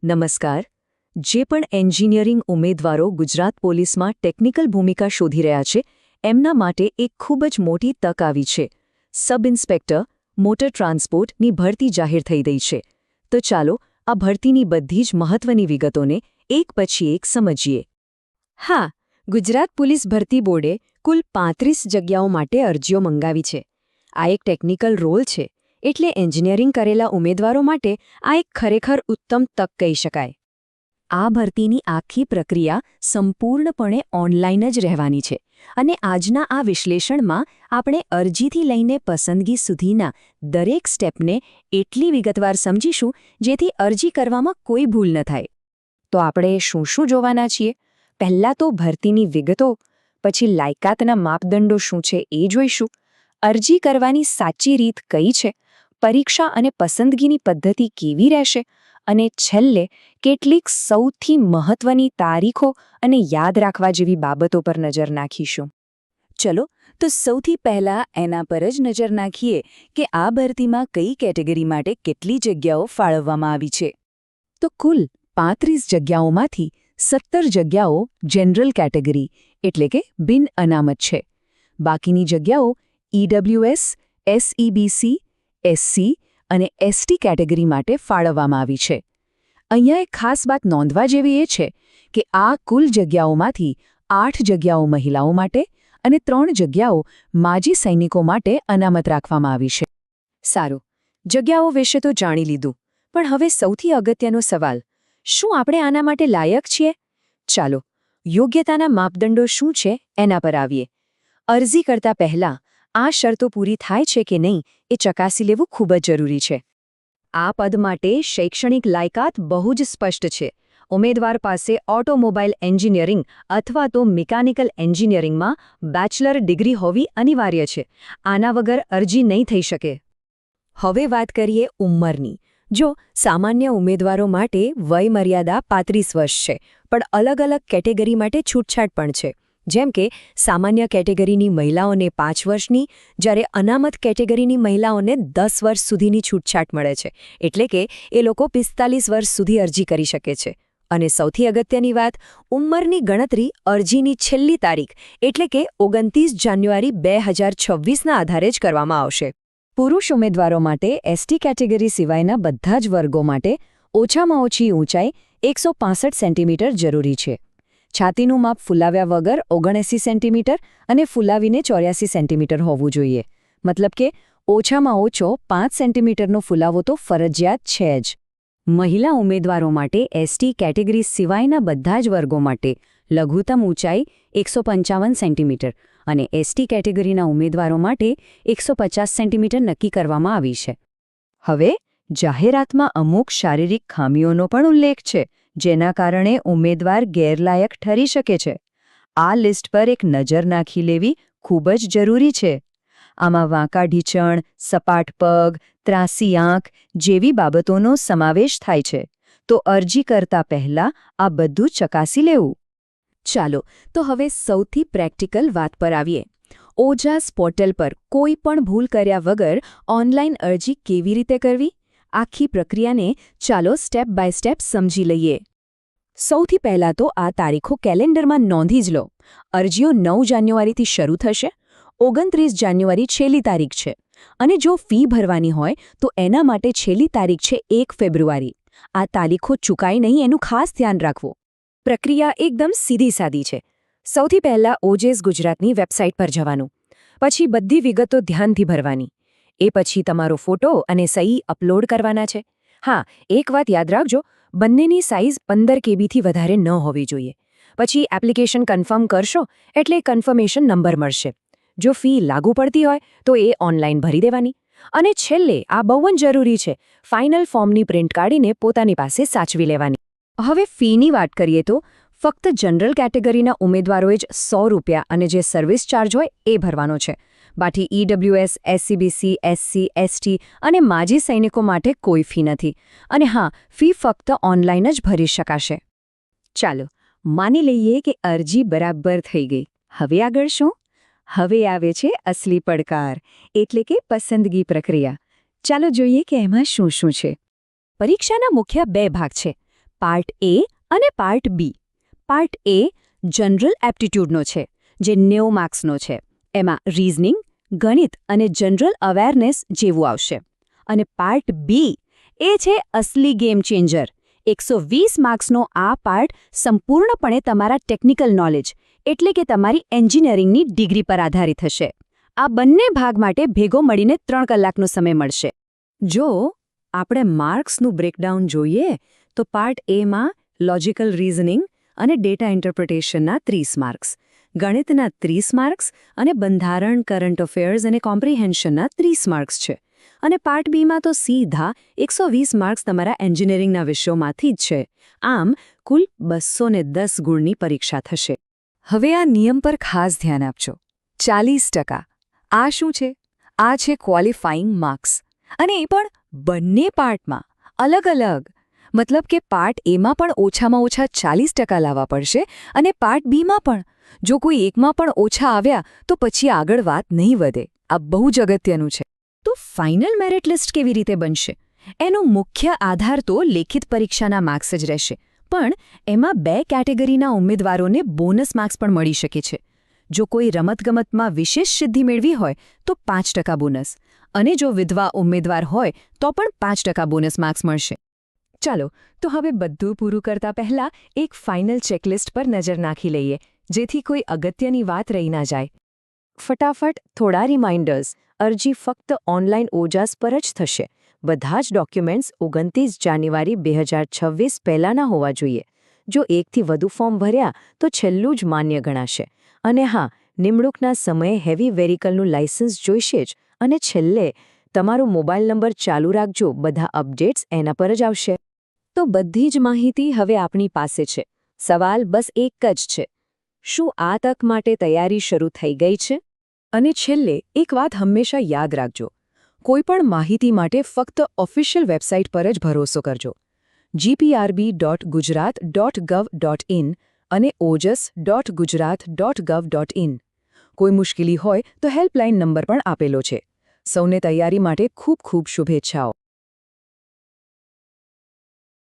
નમસ્કાર. જે પણ એન્જિનિયરિંગ ઉમેદવારો ગુજરાત પોલીસમાં ટેકનિકલ ભૂમિકા શોધી રહ્યા છે એમના માટે એક ખૂબ જ મોટી તક આવી છે. સબ ઇન્સ્પેક્ટર મોટર ટ્રાન્સપોર્ટની ભરતી જાહેર થઈ ગઈ છે. તો ચાલો આ ભરતીની બધી જ મહત્વની વિગતોને એક પછી એક સમજીએ. હા, ગુજરાત પોલીસ ભરતી બોર્ડે કુલ 35 જગ્યાઓ માટે અરજીઓ મંગાવી છે. આ એક ટેકનિકલ રોલ છે, એટલે એન્જિનિયરિંગ કરેલા ઉમેદવારો માટે આ એક ખરેખર ઉત્તમ તક કહી શકાય. આ ભરતીની આખી પ્રક્રિયા સંપૂર્ણપણે ઓનલાઈન જ રહેવાની છે અને આજના આ વિશ્લેષણમાં આપણે અરજીથી લઈને પસંદગી સુધીના દરેક સ્ટેપને એટલી વિગતવાર સમજીશું જેથી અરજી કરવામાં કોઈ ભૂલ ન થાય. તો આપણે શું જોવાના છીએ? પહેલાં તો ભરતીની વિગતો, પછી લાયકાતના માપદંડો શું છે એ જોઈશું, અરજી કરવાની સાચી રીત કઈ છે, પરીક્ષા અને પસંદગીની પદ્ધતિ કેવી રહેશે, અને છેલ્લે કેટલીક સૌથી મહત્વની તારીખો અને યાદ રાખવા જેવી બાબતો પર નજર નાખીશું. ચલો તો સૌથી પહેલાં એના પર જ નજર નાખીએ કે આ ભરતીમાં કઈ કેટેગરી માટે કેટલી જગ્યાઓ ફાળવવામાં આવી છે. તો કુલ 35 જગ્યાઓમાંથી 17 જગ્યાઓ જનરલ કેટેગરી એટલે કે બિન અનામત છે. બાકીની જગ્યાઓ ઈડબ્લ્યુએસ, એસઈબીસી, એસસી અને એસટી કેટેગરી માટે ફાળવવામાં આવી છે. અહીંયા એક ખાસ વાત નોંધવા જેવી એ છે કે આ કુલ જગ્યાઓમાંથી 8 જગ્યાઓ મહિલાઓ માટે અને 3 જગ્યાઓ માજી સૈનિકો માટે અનામત રાખવામાં આવી છે. સારું, જગ્યાઓ વિશે તો જાણી લીધું, પણ હવે સૌથી અગત્યનો સવાલ, શું આપણે આના માટે લાયક છીએ? ચાલો, યોગ્યતાના માપદંડો શું છે એના પર આવીએ. અરજી કરતા પહેલાં આ શરતો પૂરી થાય છે કે નહીં એ ચકાસી લેવું ખૂબ જ જરૂરી છે. આ પદ માટે શૈક્ષણિક લાયકાત બહુ જ સ્પષ્ટ છે. ઉમેદવાર પાસે ઓટોમોબાઈલ એન્જિનિયરિંગ અથવા તો મિકેનિકલ એન્જિનિયરિંગમાં બેચલર ડિગ્રી હોવી અનિવાર્ય છે. આના વગર અરજી નહીં થઈ શકે. હવે વાત કરીએ ઉંમરની. જો સામાન્ય ઉમેદવારો માટે વય મર્યાદા 35 વર્ષ છે, પણ અલગ-અલગ કેટેગરી માટે છૂટછાટ પણ છે. જેમ કે સામાન્ય કેટેગરીની મહિલાઓને 5 વર્ષની, જ્યારે અનામત કેટેગરીની મહિલાઓને 10 વર્ષ સુધીની છૂટછાટ મળે છે. એટલે કે એ લોકો 45 વર્ષ સુધી અરજી કરી શકે છે. અને સૌથી અગત્યની વાત, ઉંમરની ગણતરી અરજીની છેલ્લી તારીખ એટલે કે 29 જાન્યુઆરી 2026ના આધારે જ કરવામાં આવશે. પુરુષ ઉમેદવારો માટે એસટી કેટેગરી સિવાયના બધા જ વર્ગો માટે ઓછામાં ઓછી ઊંચાઈ 165 સેન્ટીમીટર જરૂરી છે. છાતીનું માપ ફૂલાવ્યા વગર 79 સેન્ટીમીટર અને ફૂલાવીને 84 સેન્ટીમીટર હોવું જોઈએ. મતલબ કે ઓછામાં ઓછો 5 સેન્ટીમીટરનો ફૂલાવો તો ફરજિયાત છે જ. મહિલા ઉમેદવારો માટે એસટી કેટેગરી સિવાયના બધા જ વર્ગો માટે લઘુત્તમ ઊંચાઈ 155 સેન્ટીમીટર અને એસટી કેટેગરીના ઉમેદવારો માટે 150 સેન્ટીમીટર નક્કી કરવામાં આવી છે. હવે જાહેરાતમાં અમુક શારીરિક ખામીઓનો પણ ઉલ્લેખ છે, જેના કારણે ઉમેદવાર ગેરલાયક ઠરી શકે છે. આ લિસ્ટ પર એક નજર નાખી લેવી ખૂબ જ જરૂરી છે. આમાં વાંકા ઢીંચણ, સપાટ પગ, ત્રાંસી આંખ જેવી બાબતોનો સમાવેશ થાય છે. તો અરજી કરતા પહેલાં આ બધું ચકાસી લેવું. ચાલો તો હવે સૌથી પ્રેક્ટિકલ વાત પર આવીએ. ઓજાસ પોર્ટલ પર કોઈ પણ ભૂલ કર્યા વગર ઓનલાઈન અરજી કેવી રીતે કરવી? આખી પ્રક્રિયાને ચાલો સ્ટેપ બાય સ્ટેપ સમજી લઈએ. સૌથી પહેલાં તો આ તારીખો કેલેન્ડરમાં નોંધી જ લો. અરજીઓ 9 જાન્યુઆરીથી શરૂ થશે. 29 જાન્યુઆરી છેલ્લી તારીખ છે. અને જો ફી ભરવાની હોય તો એના માટે છેલ્લી તારીખ છે 1 ફેબ્રુઆરી. આ તારીખો ચૂકાય નહીં એનું ખાસ ધ્યાન રાખવું. પ્રક્રિયા એકદમ સીધી સાદી છે. સૌથી પહેલાં ઓજેસ ગુજરાતની વેબસાઇટ પર જવાનું. પછી બધી વિગતો ધ્યાનથી ભરવાની. એ પછી તમારો ફોટો અને સહી અપલોડ કરવાના છે. હા, એક વાત યાદ રાખજો, બંનેની સાઇઝ 15 કેબીથી વધારે ન હોવી જોઈએ. પછી એપ્લિકેશન કન્ફર્મ કરશો એટલે કન્ફર્મેશન નંબર મળશે. જો ફી લાગુ પડતી હોય તો એ ઓનલાઈન ભરી દેવાની. અને છેલ્લે આ બહુ જ જરૂરી છે, ફાઇનલ ફોર્મની પ્રિન્ટ કાઢીને પોતાની પાસે સાચવી લેવાની. હવે ફીની વાત કરીએ તો ફક્ત જનરલ કેટેગરીના ઉમેદવારોએ જ ₹100 અને જે સર્વિસ ચાર્જ હોય એ ભરવાનો છે. બાકી ઈડબ્લ્યુએસ, એસસીબીસી, એસસી, એસટી અને માજી સૈનિકો માટે કોઈ ફી નથી. અને હા, ફી ફક્ત ઓનલાઈન જ ભરી શકાશે. ચાલો માની લઈએ કે અરજી બરાબર થઈ ગઈ. હવે આગળ શું? હવે આવે છે અસલી પડકાર, એટલે કે પસંદગી પ્રક્રિયા. ચાલો જોઈએ કે એમાં શું શું છે. પરીક્ષાના મુખ્ય 2 ભાગ છે. પાર્ટ એ અને પાર્ટ બી. પાર્ટ એ જનરલ એપ્ટિટ્યૂડનો છે, જે 90 માર્ક્સનો છે. એમાં રીઝનિંગ, ગણિત અને જનરલ અવેરનેસ જેવું આવશે. અને પાર્ટ બી એ છે અસલી ગેમ ચેન્જર. 120 માર્ક્સનો આ પાર્ટ સંપૂર્ણપણે તમારા ટેકનિકલ નોલેજ એટલે કે તમારી એન્જિનિયરિંગની ડિગ્રી પર આધારિત હશે. આ બંને ભાગ માટે ભેગો મળીને 3 કલાકનો સમય મળશે. જો આપણે માર્ક્સનું બ્રેકડાઉન જોઈએ તો પાર્ટ એમાં લોજિકલ રીઝનિંગ અને ડેટા ઇન્ટરપ્રિટેશનના 30 માર્ક્સ, ગણિતના 30 માર્ક્સ અને બંધારણ, કરંટ અફેર્સ અને કોમ્પ્રિહેન્શનના 30 માર્ક્સ છે. અને પાર્ટ બીમાં તો સીધા 120 માર્ક્સ તમારા એન્જિનિયરિંગના વિષયોમાંથી જ છે. આમ કુલ 210 ગુણની પરીક્ષા થશે. હવે આ નિયમ પર ખાસ ધ્યાન આપજો. 40%. આ શું છે? આ છે ક્વોલિફાઇંગ માર્ક્સ. અને એ પણ બંને પાર્ટમાં અલગ અલગ. મતલબ કે પાર્ટ એમાં પણ ઓછામાં ઓછા 40% લાવવા પડશે અને પાર્ટ બીમાં પણ. જો કોઈ એકમાં પણ ઓછા આવ્યા તો પછી આગળ વાત નહીં વધે. આ બહુ જ અગત્યનું છે. તો ફાઇનલ મેરિટ લિસ્ટ કેવી રીતે બનશે? એનો મુખ્ય આધાર તો લેખિત પરીક્ષાના માર્ક્સ જ રહેશે. પણ એમાં 2 કેટેગરીના ઉમેદવારોને બોનસ માર્ક્સ પણ મળી શકે છે. જો કોઈ રમતગમતમાં વિશેષ સિદ્ધિ મેળવી હોય તો 5% બોનસ, અને જો વિધવા ઉમેદવાર હોય તો પણ 5% બોનસ માર્ક્સ મળશે. ચાલો તો હવે બધું પૂરું કરતા પહેલા એક ફાઇનલ ચેકલિસ્ટ પર નજર નાખી લઈએ, જેથી કોઈ અગત્યની વાત રહી ના જાય. ફટાફટ થોડા રિમાઇન્ડર્સ. અરજી ફક્ત ઓનલાઈન ઓજાસ પર જ થશે. બધા જ ડોક્યુમેન્ટ્સ 29 જાન્યુઆરી 2026 પહેલાંના હોવા જોઈએ. જો એકથી વધુ ફોર્મ ભર્યા તો છેલ્લું જ માન્ય ગણાશે. અને હા, નિમણૂકના સમયે હેવી વેહિકલનું લાયસન્સ જોઈશે જ. અને છેલ્લે તમારો મોબાઈલ નંબર ચાલુ રાખજો, બધા અપડેટ્સ એના પર જ આવશે. તો બધી જ માહિતી હવે આપણી પાસે છે. સવાલ બસ એક જ છે: શું આ તક માટે તૈયારી શરૂ થઈ ગઈ છે? અને છેલ્લે એક વાત હંમેશા યાદ રાખજો: કોઈપણ માહિતી માટે ફક્ત ઓફિશિયલ વેબસાઇટ પર જ ભરોસો કરજો. gprb.gujarat.gov.in અને ojas.gujarat.gov.in. કોઈ મુશ્કેલી હોય તો હેલ્પલાઇન નંબર પણ આપેલો છે. સૌને તૈયારી માટે ખૂબ ખૂબ શુભેચ્છાઓ.